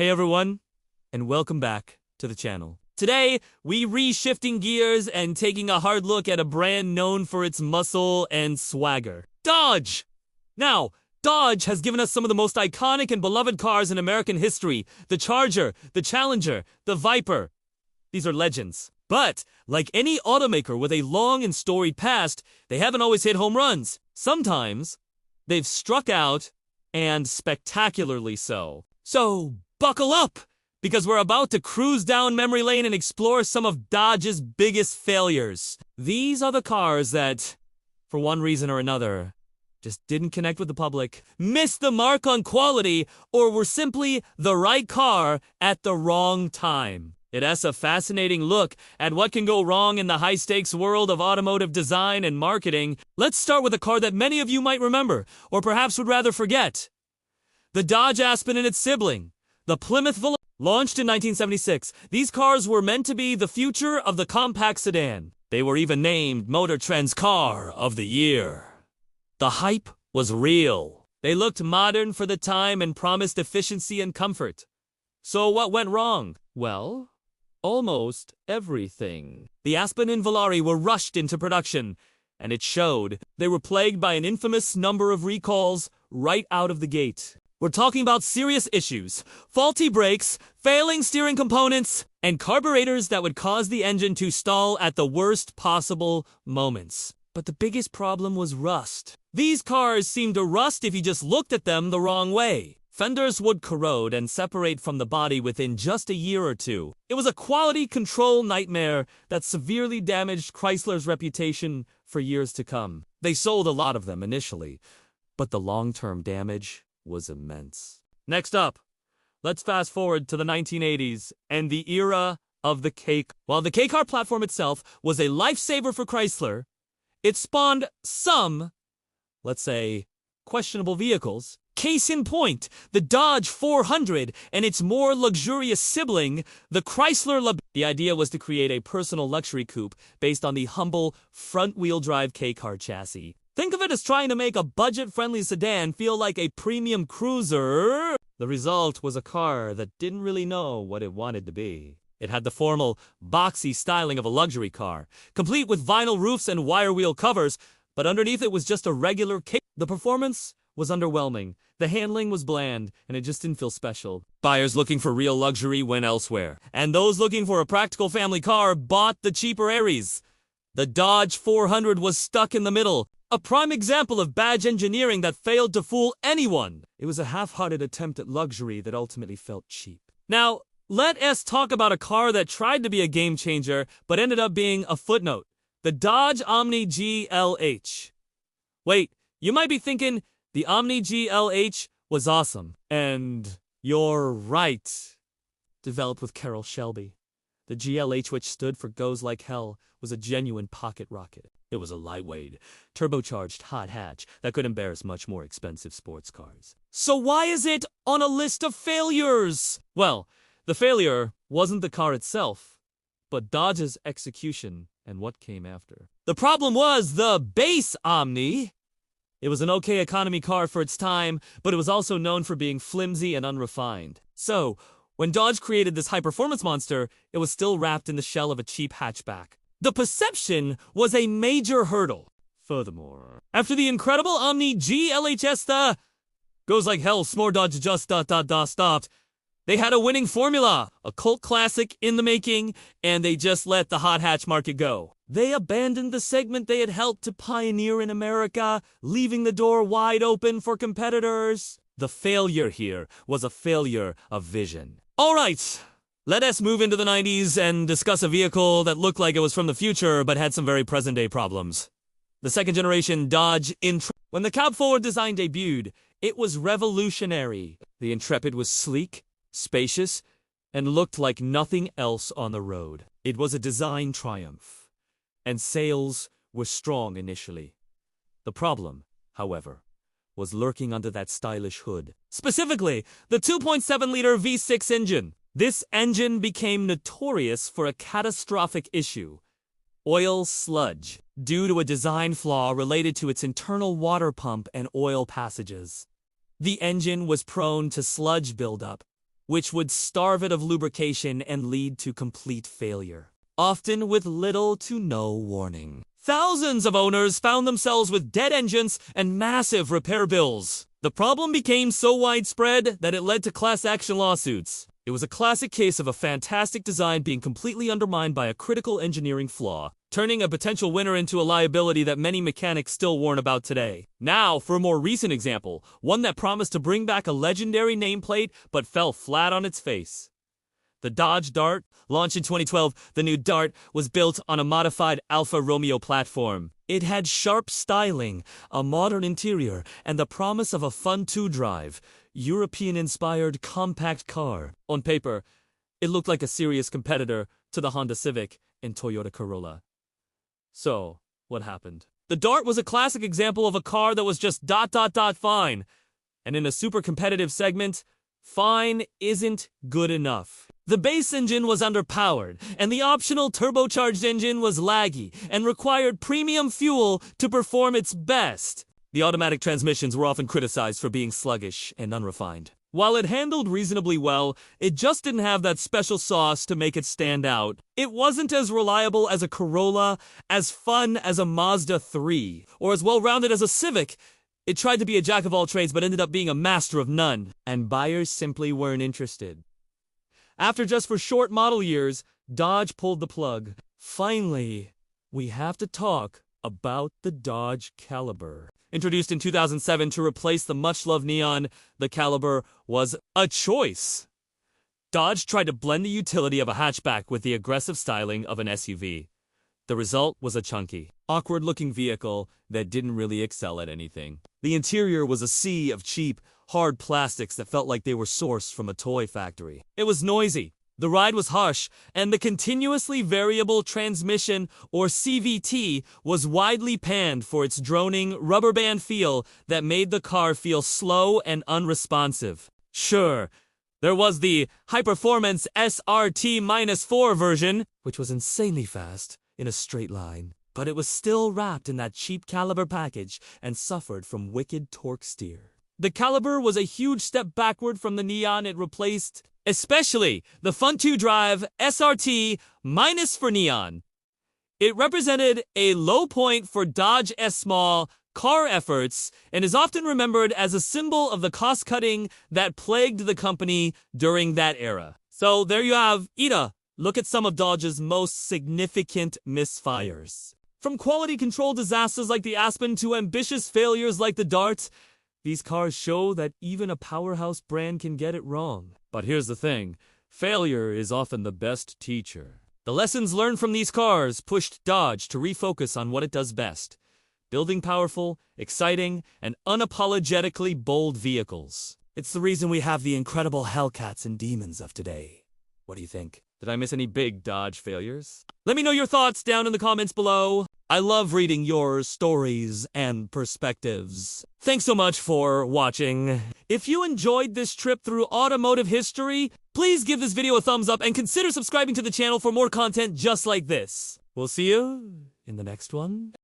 Hey everyone, and welcome back to the channel. Today, we re-shifting gears and taking a hard look at a brand known for its muscle and swagger. Dodge! Now, Dodge has given us some of the most iconic and beloved cars in American history. The Charger, the Challenger, the Viper. These are legends. But, like any automaker with a long and storied past, they haven't always hit home runs. Sometimes, they've struck out, and spectacularly so. So, buckle up, because we're about to cruise down memory lane and explore some of Dodge's biggest failures. These are the cars that, for one reason or another, just didn't connect with the public, missed the mark on quality, or were simply the right car at the wrong time. It has a fascinating look at what can go wrong in the high-stakes world of automotive design and marketing. Let's start with a car that many of you might remember, or perhaps would rather forget. The Dodge Aspen and its sibling, the Plymouth Volare. Launched in 1976, these cars were meant to be the future of the compact sedan. They were even named Motor Trend's Car of the Year. The hype was real. They looked modern for the time and promised efficiency and comfort. So what went wrong? Well, almost everything. The Aspen and Volare were rushed into production, and it showed. They were plagued by an infamous number of recalls right out of the gate. We're talking about serious issues, faulty brakes, failing steering components, and carburetors that would cause the engine to stall at the worst possible moments. But the biggest problem was rust. These cars seemed to rust if you just looked at them the wrong way. Fenders would corrode and separate from the body within just a year or two. It was a quality control nightmare that severely damaged Chrysler's reputation for years to come. They sold a lot of them initially, but the long-term damage was immense. Next up, let's fast forward to the 1980s and the era of the K. While the K-Car platform itself was a lifesaver for Chrysler, it spawned some, let's say, questionable vehicles. Case in point, the Dodge 400 and its more luxurious sibling, the Chrysler. The idea was to create a personal luxury coupe based on the humble front-wheel drive K-Car chassis. Think of it as trying to make a budget-friendly sedan feel like a premium cruiser. The result was a car that didn't really know what it wanted to be. It had the formal, boxy styling of a luxury car, complete with vinyl roofs and wire wheel covers, but underneath it was just a regular K. The performance was underwhelming, the handling was bland, and it just didn't feel special. Buyers looking for real luxury went elsewhere, and those looking for a practical family car bought the cheaper Aries. The Dodge 400 was stuck in the middle, a prime example of badge engineering that failed to fool anyone. It was a half-hearted attempt at luxury that ultimately felt cheap. Now, let us talk about a car that tried to be a game-changer, but ended up being a footnote. The Dodge Omni GLH. Wait, you might be thinking, the Omni GLH was awesome. And you're right. Developed with Carroll Shelby. The GLH, which stood for Goes Like Hell, was a genuine pocket rocket. It was a lightweight, turbocharged hot hatch that could embarrass much more expensive sports cars. So why is it on a list of failures? Well, the failure wasn't the car itself, but Dodge's execution and what came after. The problem was the base Omni. It was an okay economy car for its time, but it was also known for being flimsy and unrefined. So, when Dodge created this high-performance monster, it was still wrapped in the shell of a cheap hatchback. The perception was a major hurdle. Furthermore, after the incredible Omni GLHS, the Goes Like Hell, S'more Dodge just stopped, they had a winning formula, a cult classic in the making, and they just let the hot hatch market go. They abandoned the segment they had helped to pioneer in America, leaving the door wide open for competitors. The failure here was a failure of vision. All right. Let us move into the 90s and discuss a vehicle that looked like it was from the future but had some very present-day problems. The second-generation Dodge Intrepid. When the cab-forward design debuted, it was revolutionary. The Intrepid was sleek, spacious, and looked like nothing else on the road. It was a design triumph, and sales were strong initially. The problem, however, was lurking under that stylish hood. Specifically, the 2.7-liter V6 engine. This engine became notorious for a catastrophic issue: oil sludge, due to a design flaw related to its internal water pump and oil passages. The engine was prone to sludge buildup, which would starve it of lubrication and lead to complete failure, often with little to no warning. Thousands of owners found themselves with dead engines and massive repair bills. The problem became so widespread that it led to class action lawsuits. It was a classic case of a fantastic design being completely undermined by a critical engineering flaw, turning a potential winner into a liability that many mechanics still warn about today. Now, for a more recent example, one that promised to bring back a legendary nameplate but fell flat on its face. The Dodge Dart, launched in 2012, the new Dart was built on a modified Alfa Romeo platform. It had sharp styling, a modern interior, and the promise of a fun two-drive, European-inspired compact car. On paper, it looked like a serious competitor to the Honda Civic and Toyota Corolla. So, what happened? The Dart was a classic example of a car that was just fine. And in a super competitive segment, fine isn't good enough. The base engine was underpowered, and the optional turbocharged engine was laggy and required premium fuel to perform its best. The automatic transmissions were often criticized for being sluggish and unrefined. While it handled reasonably well, it just didn't have that special sauce to make it stand out. It wasn't as reliable as a Corolla, as fun as a Mazda 3, or as well-rounded as a Civic. It tried to be a jack of all trades but ended up being a master of none, and buyers simply weren't interested. After just 4 short model years, Dodge pulled the plug. Finally, we have to talk about the Dodge Caliber. Introduced in 2007 to replace the much-loved Neon, the Caliber was a choice. Dodge tried to blend the utility of a hatchback with the aggressive styling of an SUV. The result was a chunky, awkward-looking vehicle that didn't really excel at anything. The interior was a sea of cheap, hard plastics that felt like they were sourced from a toy factory. It was noisy, the ride was harsh, and the continuously variable transmission, or CVT, was widely panned for its droning, rubber band feel that made the car feel slow and unresponsive. Sure, there was the high-performance SRT-4 version, which was insanely fast in a straight line, but it was still wrapped in that cheap Caliber package and suffered from wicked torque steer. The Caliber was a huge step backward from the Neon it replaced, especially the Fun 2 Drive SRT minus for Neon. It represented a low point for Dodge S-Small car efforts and is often remembered as a symbol of the cost-cutting that plagued the company during that era. So there you have, Ida. Look at some of Dodge's most significant misfires. From quality control disasters like the Aspen to ambitious failures like the Dart, these cars show that even a powerhouse brand can get it wrong. But here's the thing, failure is often the best teacher. The lessons learned from these cars pushed Dodge to refocus on what it does best, building powerful, exciting, and unapologetically bold vehicles. It's the reason we have the incredible Hellcats and Demons of today. What do you think? Did I miss any big Dodge failures? Let me know your thoughts down in the comments below. I love reading your stories and perspectives. Thanks so much for watching. If you enjoyed this trip through automotive history, please give this video a thumbs up and consider subscribing to the channel for more content just like this. We'll see you in the next one.